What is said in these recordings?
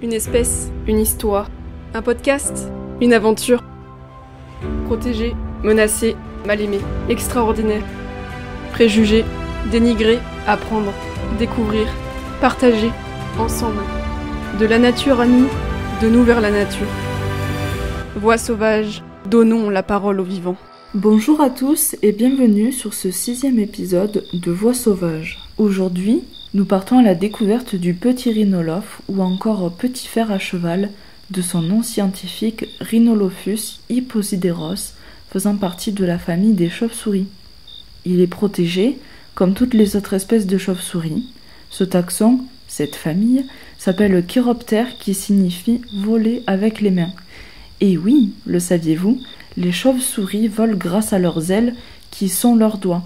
Une espèce, une histoire, un podcast, une aventure. Protégé, menacé, mal aimé, extraordinaire. Préjugé, dénigré, apprendre, découvrir, partager, ensemble. De la nature à nous, de nous vers la nature. Voix sauvage, donnons la parole aux vivants. Bonjour à tous et bienvenue sur ce 6e épisode de Voix sauvage. Aujourd'hui, nous partons à la découverte du petit rhinolophe ou encore petit fer à cheval de son nom scientifique Rhinolophus hipposideros, faisant partie de la famille des chauves-souris. Il est protégé, comme toutes les autres espèces de chauves-souris. Ce taxon, cette famille, s'appelle Chiroptère qui signifie voler avec les mains. Et oui, le saviez-vous, les chauves-souris volent grâce à leurs ailes qui sont leurs doigts.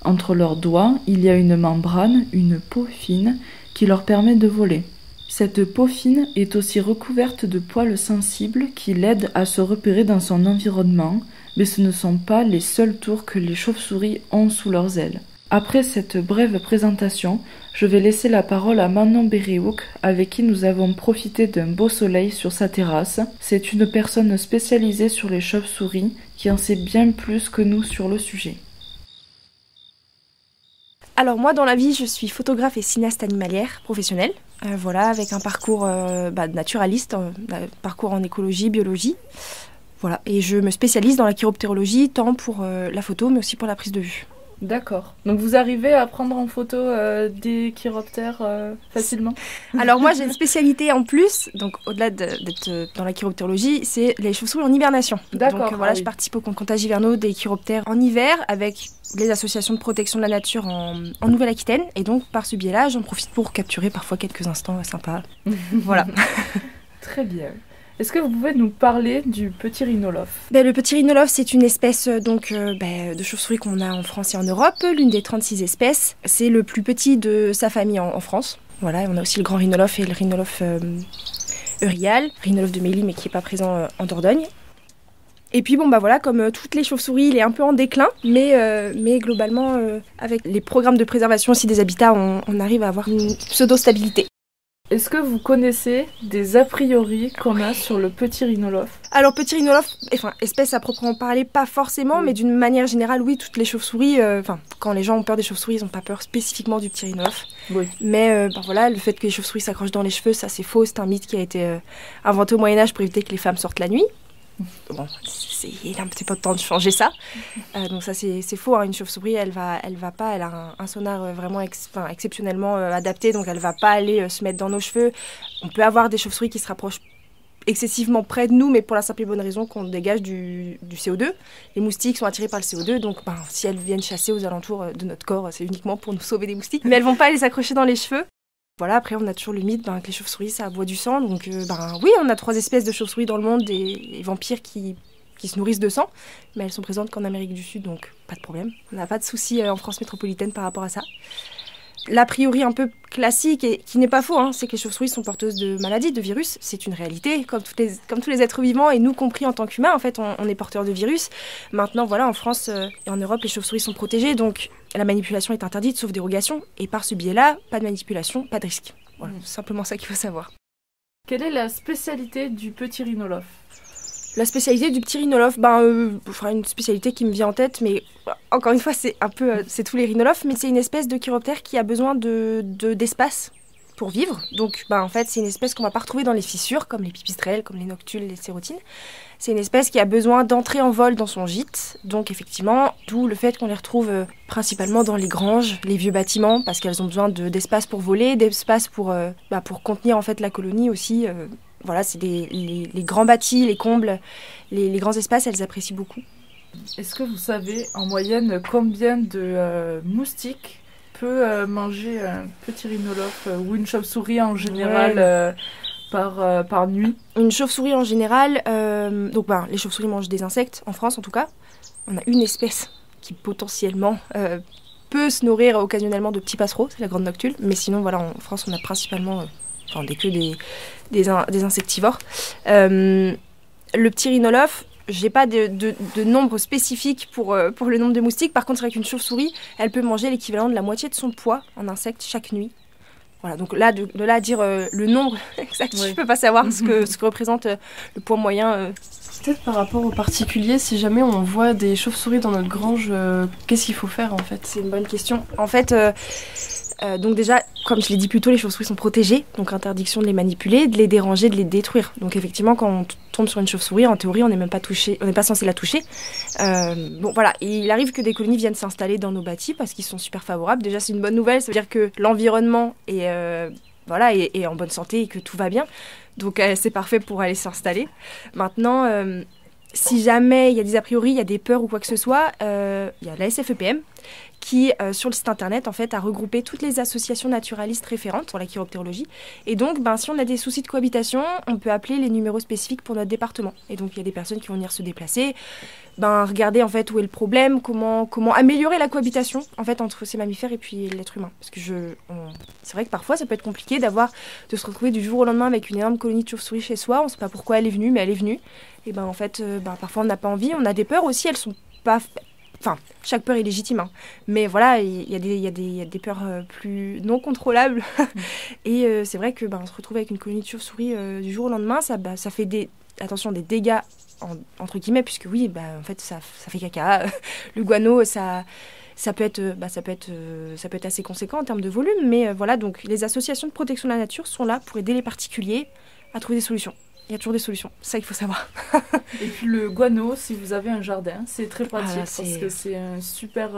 Entre leurs doigts, il y a une membrane, une peau fine, qui leur permet de voler. Cette peau fine est aussi recouverte de poils sensibles qui l'aident à se repérer dans son environnement, mais ce ne sont pas les seuls tours que les chauves-souris ont sous leurs ailes. Après cette brève présentation, je vais laisser la parole à Manon Béréouk, avec qui nous avons profité d'un beau soleil sur sa terrasse. C'est une personne spécialisée sur les chauves-souris qui en sait bien plus que nous sur le sujet. Alors moi dans la vie je suis photographe et cinéaste animalière professionnelle, avec un parcours naturaliste, un parcours en écologie, biologie. Voilà, et je me spécialise dans la chiroptérologie tant pour la photo mais aussi pour la prise de vue. D'accord. Donc vous arrivez à prendre en photo des chiroptères facilement ? Alors moi j'ai une spécialité en plus, donc au-delà d'être dans la chiroptérologie, c'est les chauves-souris en hibernation. D'accord. Donc je participe aux comptages hivernaux des chiroptères en hiver avec les associations de protection de la nature en Nouvelle-Aquitaine. Et donc par ce biais-là, j'en profite pour capturer parfois quelques instants sympas. Voilà. Très bien. Est-ce que vous pouvez nous parler du petit rhinolophe ? Le petit rhinolophe, c'est une espèce de chauve-souris qu'on a en France et en Europe, l'une des 36 espèces. C'est le plus petit de sa famille en France. Voilà, on a aussi le grand rhinolophe et le rhinolophe euryale, rhinolophe de Mélie, mais qui n'est pas présent en Dordogne. Et puis comme toutes les chauves-souris, il est un peu en déclin, mais globalement, avec les programmes de préservation aussi des habitats, on arrive à avoir une pseudo-stabilité. Est-ce que vous connaissez des a priori qu'on a sur le petit rhinolophe ? Alors petit rhinolophe, espèce à proprement parler, pas forcément, mais d'une manière générale, oui, toutes les chauves-souris, quand les gens ont peur des chauves-souris, ils n'ont pas peur spécifiquement du petit rhinolophe. Oui. Mais le fait que les chauves-souris s'accrochent dans les cheveux, ça c'est faux, c'est un mythe qui a été inventé au Moyen-Âge pour éviter que les femmes sortent la nuit. Bon, il a un petit peu de temps de changer ça. Donc ça c'est faux, hein. Une chauve-souris elle a un sonar vraiment exceptionnellement adapté, donc elle va pas aller se mettre dans nos cheveux. On peut avoir des chauves-souris qui se rapprochent excessivement près de nous, mais pour la simple et bonne raison qu'on dégage du CO2. Les moustiques sont attirés par le CO2, donc si elles viennent chasser aux alentours de notre corps, c'est uniquement pour nous sauver des moustiques. Mais elles vont pas aller s'accrocher dans les cheveux. Voilà, après on a toujours le mythe que les chauves-souris ça boit du sang, donc oui, on a 3 espèces de chauves-souris dans le monde, des vampires qui se nourrissent de sang, mais elles sont présentes qu'en Amérique du Sud, donc pas de problème. On n'a pas de soucis en France métropolitaine par rapport à ça. L'a priori un peu classique, et qui n'est pas faux, hein, c'est que les chauves-souris sont porteuses de maladies, de virus. C'est une réalité, comme tous les êtres vivants, et nous compris en tant qu'humains, en fait, on est porteurs de virus. Maintenant, en France et en Europe, les chauves-souris sont protégées, donc la manipulation est interdite, sauf dérogation. Et par ce biais-là, pas de manipulation, pas de risque. Voilà, c'est simplement ça qu'il faut savoir. Quelle est la spécialité du petit rhinolophe ? La spécialité du petit rhinolophe, une spécialité qui me vient en tête, mais encore une fois, c'est tous les rhinolophes, mais c'est une espèce de chiroptère qui a besoin d'espace pour vivre. Donc, c'est une espèce qu'on va pas retrouver dans les fissures, comme les pipistrelles, comme les noctules, les cérotines. C'est une espèce qui a besoin d'entrer en vol dans son gîte. Donc, effectivement, d'où le fait qu'on les retrouve principalement dans les granges, les vieux bâtiments, parce qu'elles ont besoin d'espace pour voler, d'espace pour contenir en fait la colonie aussi. C'est les grands bâtis, les combles, les grands espaces, elles apprécient beaucoup. Est-ce que vous savez en moyenne combien de moustiques peut manger un petit rhinolophe ou une chauve-souris en général par nuit ? Une chauve-souris en général, les chauves-souris mangent des insectes, en France en tout cas. On a une espèce qui potentiellement peut se nourrir occasionnellement de petits passereaux, c'est la grande noctule. Mais sinon, en France, on a principalement des insectivores. Le petit rhinolophe, j'ai pas de nombre spécifique pour le nombre de moustiques. Par contre, c'est vrai qu'une chauve-souris, elle peut manger l'équivalent de la moitié de son poids en insectes chaque nuit. Voilà, donc là, de là à dire le nombre exact, je ne peux pas savoir ce que représente le poids moyen. Peut-être par rapport aux particuliers, si jamais on voit des chauves-souris dans notre grange, qu'est-ce qu'il faut faire en fait ? C'est une bonne question. En fait, donc déjà, comme je l'ai dit plus tôt, les chauves-souris sont protégées, donc interdiction de les manipuler, de les déranger, de les détruire. Donc effectivement, quand on tombe sur une chauve-souris, en théorie, on n'est même pas touché, on n'est pas censé la toucher. Bon voilà, et il arrive que des colonies viennent s'installer dans nos bâtis parce qu'ils sont super favorables. Déjà, c'est une bonne nouvelle, ça veut dire que l'environnement est en bonne santé et que tout va bien. Donc c'est parfait pour aller s'installer. Maintenant, si jamais il y a des a priori, il y a des peurs ou quoi que ce soit, il y a la SFEPM qui, sur le site internet, en fait, a regroupé toutes les associations naturalistes référentes pour la chiroptérologie. Et donc, si on a des soucis de cohabitation, on peut appeler les numéros spécifiques pour notre département. Et donc, il y a des personnes qui vont venir se déplacer, regarder en fait où est le problème, comment améliorer la cohabitation en fait entre ces mammifères et puis l'être humain. Parce que c'est vrai que parfois, ça peut être compliqué de se retrouver du jour au lendemain avec une énorme colonie de chauves-souris chez soi. On ne sait pas pourquoi elle est venue, mais elle est venue. Et en fait, parfois, on n'a pas envie. On a des peurs aussi, elles sont pas... Enfin, chaque peur est légitime, hein. Mais voilà, il y a des peurs plus non contrôlables. Et c'est vrai que on se retrouve avec une colonie de chauves-souris du jour au lendemain, ça fait des dégâts, entre guillemets, puisque oui, en fait, ça fait caca. Le guano, ça peut être assez conséquent en termes de volume. Mais voilà, donc les associations de protection de la nature sont là pour aider les particuliers à trouver des solutions. Il y a toujours des solutions, c'est ça qu'il faut savoir. Et puis le guano, si vous avez un jardin, c'est très pratique parce que c'est un super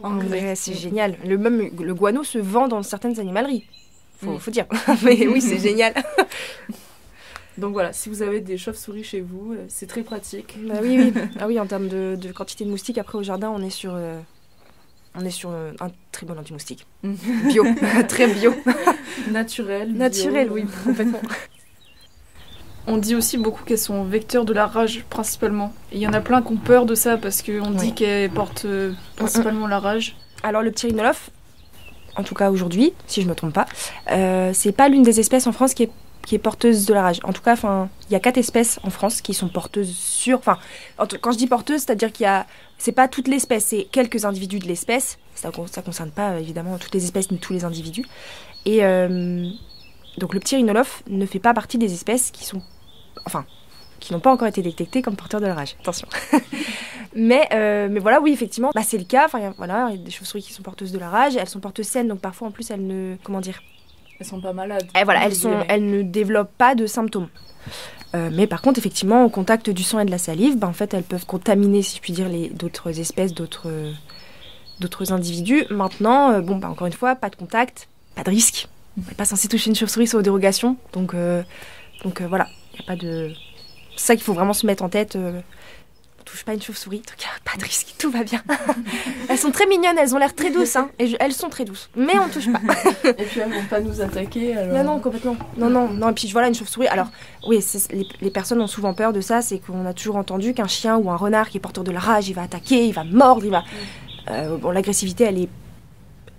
engrais. Ouais, c'est génial. Le guano se vend dans certaines animaleries, faut dire. Mais oui, c'est génial. Donc voilà, si vous avez des chauves-souris chez vous, c'est très pratique. Oui. Ah oui, en termes de quantité de moustiques, après au jardin, on est sur un très bon anti-moustique. Bio, très bio. Naturel, bio. Oui, complètement. On dit aussi beaucoup qu'elles sont vecteurs de la rage, principalement. Et il y en a plein qui ont peur de ça, parce qu'on dit qu'elles portent principalement la rage. Alors le pteridnolophe, en tout cas aujourd'hui, si je ne me trompe pas, c'est pas l'une des espèces en France qui est porteuse de la rage. En tout cas, il y a 4 espèces en France qui sont porteuses quand je dis porteuse, c'est-à-dire c'est pas toute l'espèce, c'est quelques individus de l'espèce. Ça concerne pas évidemment toutes les espèces ni tous les individus. Et donc le pteridnolophe ne fait pas partie des espèces qui n'ont pas encore été détectées comme porteurs de la rage. Attention. mais voilà, oui, effectivement, c'est le cas. Il y a des chauves-souris qui sont porteuses de la rage. Elles sont porteuses saines, donc parfois en plus elles ne... Comment dire ? Elles sont pas malades. Et voilà, elles ne développent pas de symptômes. Mais par contre, effectivement, au contact du sang et de la salive, en fait, elles peuvent contaminer, si je puis dire, d'autres espèces, d'autres individus. Maintenant, encore une fois, pas de contact, pas de risque. On n'est pas censé toucher une chauve-souris sauf dérogation. Donc voilà, il n'y a pas de... C'est ça qu'il faut vraiment se mettre en tête. On touche pas une chauve-souris, donc pas de risque, tout va bien. Elles sont très mignonnes, elles ont l'air très douces, hein, elles sont très douces, mais on touche pas. Et puis elles vont pas nous attaquer alors... Non, complètement. Non, et puis voilà, une chauve-souris, alors oui, les personnes ont souvent peur de ça, c'est qu'on a toujours entendu qu'un chien ou un renard qui est porteur de la rage, il va attaquer, il va mordre, l'agressivité, elle est...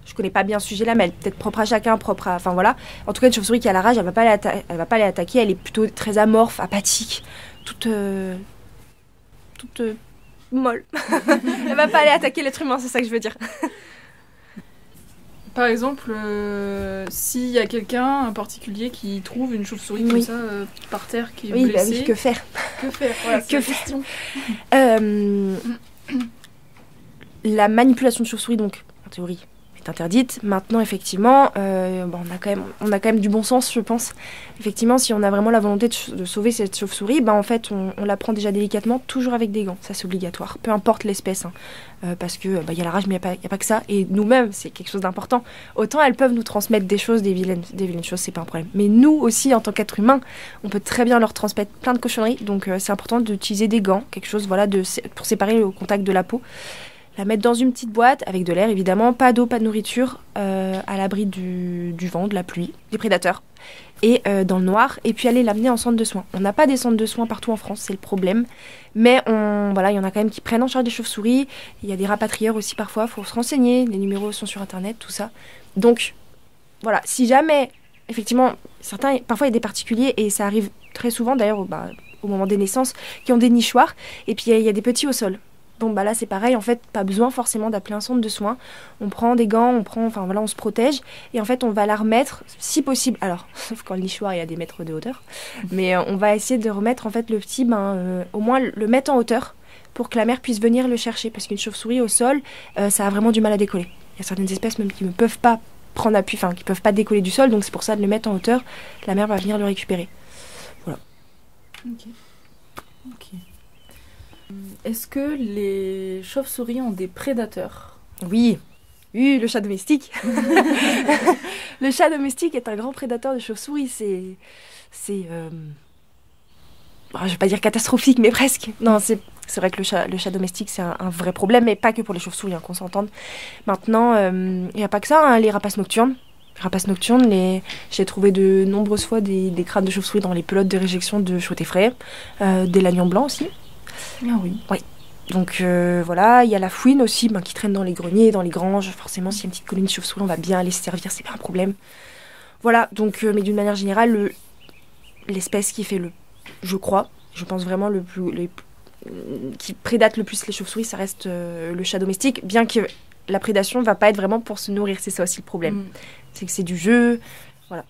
Je connais pas bien ce sujet-là, mais elle est peut-être propre à chacun, Enfin voilà. En tout cas, une chauve-souris qui a la rage, elle va pas aller attaquer, elle est plutôt très amorphe, apathique, toute molle. Elle va pas aller attaquer l'être humain, c'est ça que je veux dire. Par exemple, s'il y a quelqu'un, un particulier, qui trouve une chauve-souris comme ça par terre qui est blessée... Oui, que faire ? Voilà, c'est la question. La manipulation de chauve-souris, donc, en théorie, est interdite. Maintenant, effectivement, on a quand même du bon sens, je pense. Effectivement, si on a vraiment la volonté de sauver cette chauve-souris, en fait, on la prend déjà délicatement, toujours avec des gants. Ça, c'est obligatoire. Peu importe l'espèce, parce que y a la rage, mais il n'y a pas que ça. Et nous-mêmes, c'est quelque chose d'important. Autant elles peuvent nous transmettre des choses, des vilaines choses, c'est pas un problème. Mais nous aussi, en tant qu'être humain, on peut très bien leur transmettre plein de cochonneries. Donc, c'est important d'utiliser des gants, quelque chose, pour séparer le contact de la peau. La mettre dans une petite boîte avec de l'air, évidemment, pas d'eau, pas de nourriture, à l'abri du vent, de la pluie, des prédateurs, et dans le noir, et puis aller l'amener en centre de soins. On n'a pas des centres de soins partout en France, c'est le problème, mais il y en a quand même qui prennent en charge des chauves-souris, il y a des rapatrieurs aussi parfois, il faut se renseigner, les numéros sont sur internet, tout ça. Donc, voilà, si jamais, effectivement, parfois il y a des particuliers, et ça arrive très souvent d'ailleurs au moment des naissances, qui ont des nichoirs, et puis il y a des petits au sol. Bon, bah là, c'est pareil, en fait, pas besoin forcément d'appeler un centre de soins. On prend des gants, on se protège, et en fait, on va la remettre, si possible, alors, sauf quand le nichoir, il y a des mètres de hauteur, mais on va essayer de remettre, en fait, le petit, au moins le mettre en hauteur, pour que la mère puisse venir le chercher, parce qu'une chauve-souris au sol, ça a vraiment du mal à décoller. Il y a certaines espèces même qui ne peuvent pas prendre appui, qui ne peuvent pas décoller du sol, donc c'est pour ça de le mettre en hauteur, la mère va venir le récupérer. Voilà. Ok. Est-ce que les chauves-souris ont des prédateurs ? Oui, le chat domestique. Le chat domestique est un grand prédateur de chauves-souris. Je vais pas dire catastrophique, mais presque. Non, c'est vrai que le chat domestique, c'est un vrai problème, mais pas que pour les chauves-souris, qu'on s'entende. Maintenant, il n'y a pas que ça, les rapaces nocturnes. Les rapaces nocturnes, j'ai trouvé de nombreuses fois des crânes de chauves-souris dans les pelotes de réjection de chouettes effrayées, des lagnons blancs aussi. Ah oui. Oui. Donc voilà, il y a la fouine aussi qui traîne dans les greniers, dans les granges. Forcément, s'il y a une petite colonie de chauves-souris, on va bien aller se servir, c'est pas un problème. Voilà, donc, mais d'une manière générale, l'espèce qui fait je pense vraiment qui prédate le plus les chauves-souris, ça reste le chat domestique, bien que la prédation va pas être vraiment pour se nourrir, c'est ça aussi le problème. C'est que c'est du jeu, voilà.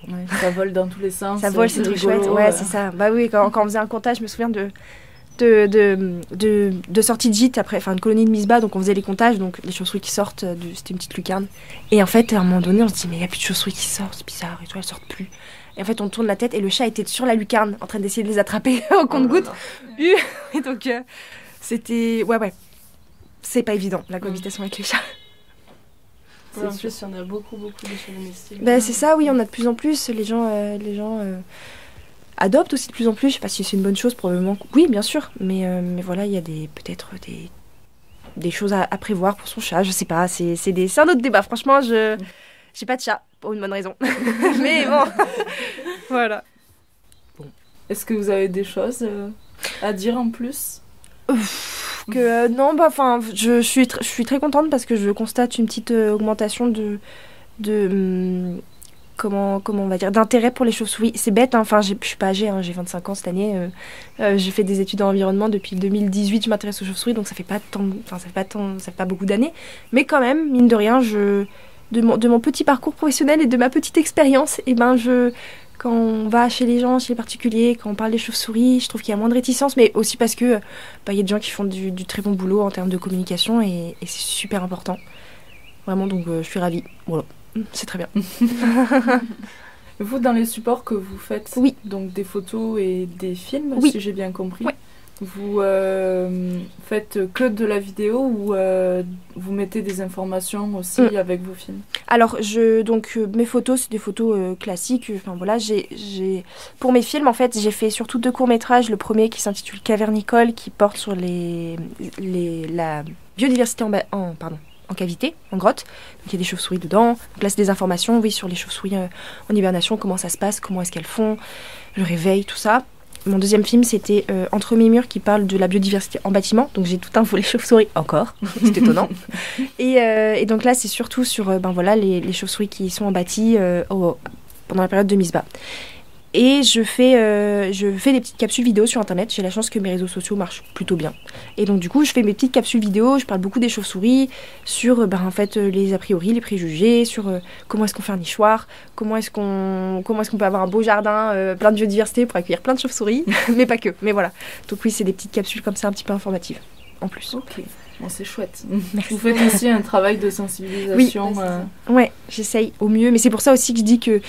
Ouais, ça vole dans tous les sens. Ça vole, c'est trop chouette, ouais, c'est ça. Bah oui, quand on faisait un comptage, je me souviens de sorties de gîte après, une colonie de mise-bas, donc on faisait les comptages, donc les chauves-souris qui sortent, c'était une petite lucarne. Et en fait, à un moment donné, on se dit, mais il n'y a plus de chauves-souris qui sortent, c'est bizarre, et toi, elles sortent plus. Et en fait, on tourne la tête et le chat était sur la lucarne, en train d'essayer de les attraper au compte-gouttes. Et donc, c'était... Ouais. C'est pas évident, la cohabitation avec les chats. En plus, il y en a beaucoup de chats domestiques. C'est ça, oui, on a de plus en plus. Les gens adoptent aussi de plus en plus. Je sais pas si c'est une bonne chose, probablement. Oui, bien sûr. Mais voilà, il y a peut-être des choses à prévoir pour son chat. Je sais pas, c'est un autre débat. Franchement, j'ai pas de chat, pour une bonne raison. Mais bon, voilà. Bon. Est-ce que vous avez des choses à dire en plus ? Non, je suis très contente parce que je constate une petite augmentation de comment on va dire, d'intérêt pour les chauves-souris. C'est bête, je suis pas âgée, j'ai 25 ans cette année. J'ai fait des études en environnement depuis 2018, je m'intéresse aux chauves-souris, donc ça fait pas beaucoup d'années. Mais quand même, mine de rien, de mon petit parcours professionnel et de ma petite expérience, quand on va chez les gens, chez les particuliers, quand on parle des chauves-souris, je trouve qu'il y a moins de réticence, mais aussi parce que y a des gens qui font du très bon boulot en termes de communication et c'est super important. Vraiment, donc je suis ravie. Voilà, c'est très bien. Vous, dans les supports que vous faites, oui. Donc des photos et des films, oui. Si j'ai bien compris, oui. Vous faites que de la vidéo ou vous mettez des informations aussi avec vos films ? Alors, mes photos, c'est des photos classiques. Voilà, pour mes films, en fait, j'ai fait surtout 2 courts-métrages. Le premier qui s'intitule Cavernicole, qui porte sur la biodiversité en cavité, en grotte. Donc, il y a des chauves-souris dedans. Donc là, c'est des informations, sur les chauves-souris en hibernation, comment ça se passe, comment est-ce qu'elles font, le réveil, tout ça. Mon deuxième film, c'était Entre mes murs, qui parle de la biodiversité en bâtiment. Donc j'ai tout un volet chauves-souris encore. C'est étonnant. Et donc là, c'est surtout sur les chauves-souris qui sont en bâti pendant la période de mise-bas. Et je fais des petites capsules vidéo sur Internet. J'ai la chance que mes réseaux sociaux marchent plutôt bien. Et donc du coup, je fais mes petites capsules vidéo. Je parle beaucoup des chauves-souris, sur les a priori, les préjugés, sur comment est-ce qu'on fait un nichoir, comment est-ce qu'on peut avoir un beau jardin, plein de biodiversité pour accueillir plein de chauves-souris, mais pas que. Mais voilà. Donc oui, c'est des petites capsules comme ça, un petit peu informatives, en plus. Ok. Bon, c'est chouette. Merci. Vous faites aussi un travail de sensibilisation. Oui, ouais, j'essaye au mieux. Mais c'est pour ça aussi que je dis que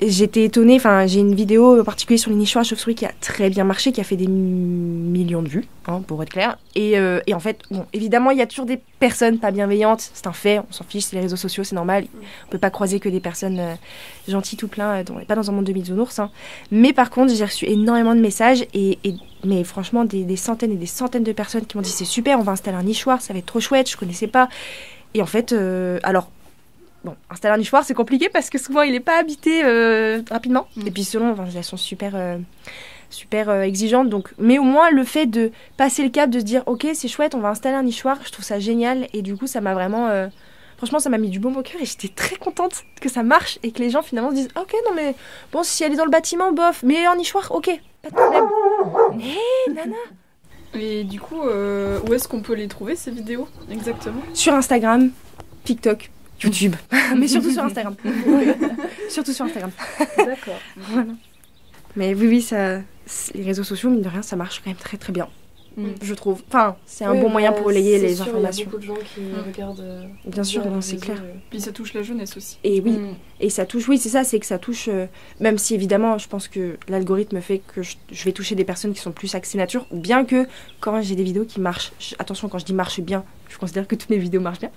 j'étais étonnée, j'ai une vidéo en particulier sur les nichoirs à chauves-souris qui a très bien marché, qui a fait des millions de vues, pour être clair. Et en fait, évidemment, il y a toujours des personnes pas bienveillantes, c'est un fait, on s'en fiche, c'est les réseaux sociaux, c'est normal. On peut pas croiser que des personnes gentilles tout plein, on n'est pas dans un monde de bisounours. Mais par contre, j'ai reçu énormément de messages, mais franchement, des centaines et des centaines de personnes qui m'ont dit c'est super, on va installer un nichoir, ça va être trop chouette, je connaissais pas. Et en fait, bon, installer un nichoir, c'est compliqué parce que souvent, il n'est pas habité rapidement. Et puis, selon, elles sont super exigeantes. Donc, mais au moins, le fait de passer le cap, de se dire, ok, c'est chouette, on va installer un nichoir, je trouve ça génial. Et du coup, ça m'a vraiment... franchement, ça m'a mis du baume au cœur et j'étais très contente que ça marche et que les gens, finalement, se disent, ok, non, mais bon, si elle est dans le bâtiment, bof, mais en nichoir, ok, pas de problème. Hé, Nana, Et du coup, où est-ce qu'on peut les trouver, ces vidéos, exactement? Sur Instagram, TikTok, YouTube, mais surtout sur Instagram. Surtout sur Instagram. D'accord. Voilà. Mais oui, les réseaux sociaux, mine de rien, ça marche quand même très très bien. Je trouve. Enfin, c'est un bon moyen pour relayer les informations. Il y a beaucoup de gens qui regardent. Bien sûr, c'est clair. Puis ça touche la jeunesse aussi. Et oui, et ça touche, oui, c'est ça, c'est que ça touche, même si évidemment, je pense que l'algorithme fait que je vais toucher des personnes qui sont plus axées nature, bien que quand j'ai des vidéos qui marchent, attention, quand je dis marche bien, je considère que toutes mes vidéos marchent bien.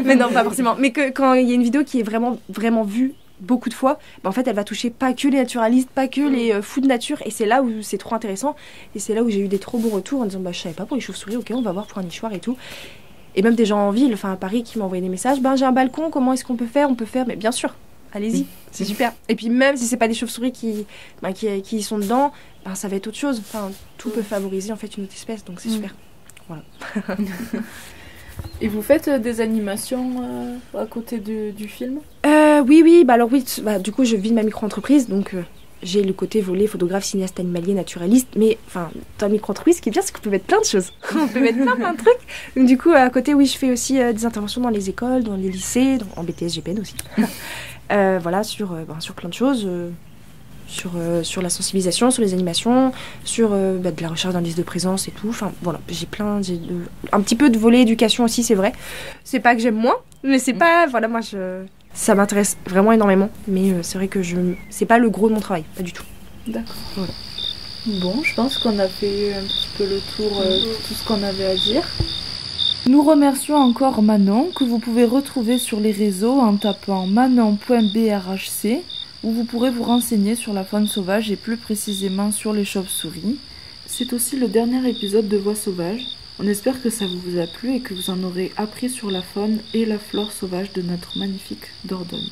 Mais non, pas forcément. Mais que quand il y a une vidéo qui est vraiment, vraiment vue beaucoup de fois, en fait elle va toucher pas que les naturalistes, pas que les fous de nature, et c'est là où c'est trop intéressant, et c'est là où j'ai eu des trop bons retours en disant je savais pas pour les chauves-souris, ok on va voir pour un nichoir et tout, et même des gens en ville, enfin à Paris qui m'ont envoyé des messages, j'ai un balcon, comment est-ce qu'on peut faire, on peut faire, mais bien sûr, allez-y, c'est super, et puis même si c'est pas des chauves-souris qui sont dedans, ça va être autre chose, enfin tout peut favoriser en fait une autre espèce, donc c'est super, voilà. Et vous faites des animations à côté du film? Oui, alors oui, du coup je vis ma micro-entreprise, donc j'ai le côté volet photographe, cinéaste, animalier, naturaliste, mais enfin dans la micro-entreprise, ce qui est bien, c'est qu'on peut mettre plein de choses, on peut mettre plein de trucs, donc du coup à côté, oui, je fais aussi des interventions dans les écoles, dans les lycées, en BTS, GPN aussi, voilà, sur plein de choses, sur la sensibilisation, sur les animations, sur de la recherche d'indices de présence et tout. Enfin voilà, j'ai un petit peu de volet éducation aussi, c'est vrai. C'est pas que j'aime moins, mais c'est pas, voilà, moi ça m'intéresse vraiment énormément, mais c'est vrai que c'est pas le gros de mon travail, pas du tout. D'accord. Voilà. Bon, je pense qu'on a fait un petit peu le tour de tout ce qu'on avait à dire. Nous remercions encore Manon, que vous pouvez retrouver sur les réseaux en tapant manon.brhc, où vous pourrez vous renseigner sur la faune sauvage et plus précisément sur les chauves-souris. C'est aussi le dernier épisode de Voix sauvage. On espère que ça vous a plu et que vous en aurez appris sur la faune et la flore sauvage de notre magnifique Dordogne.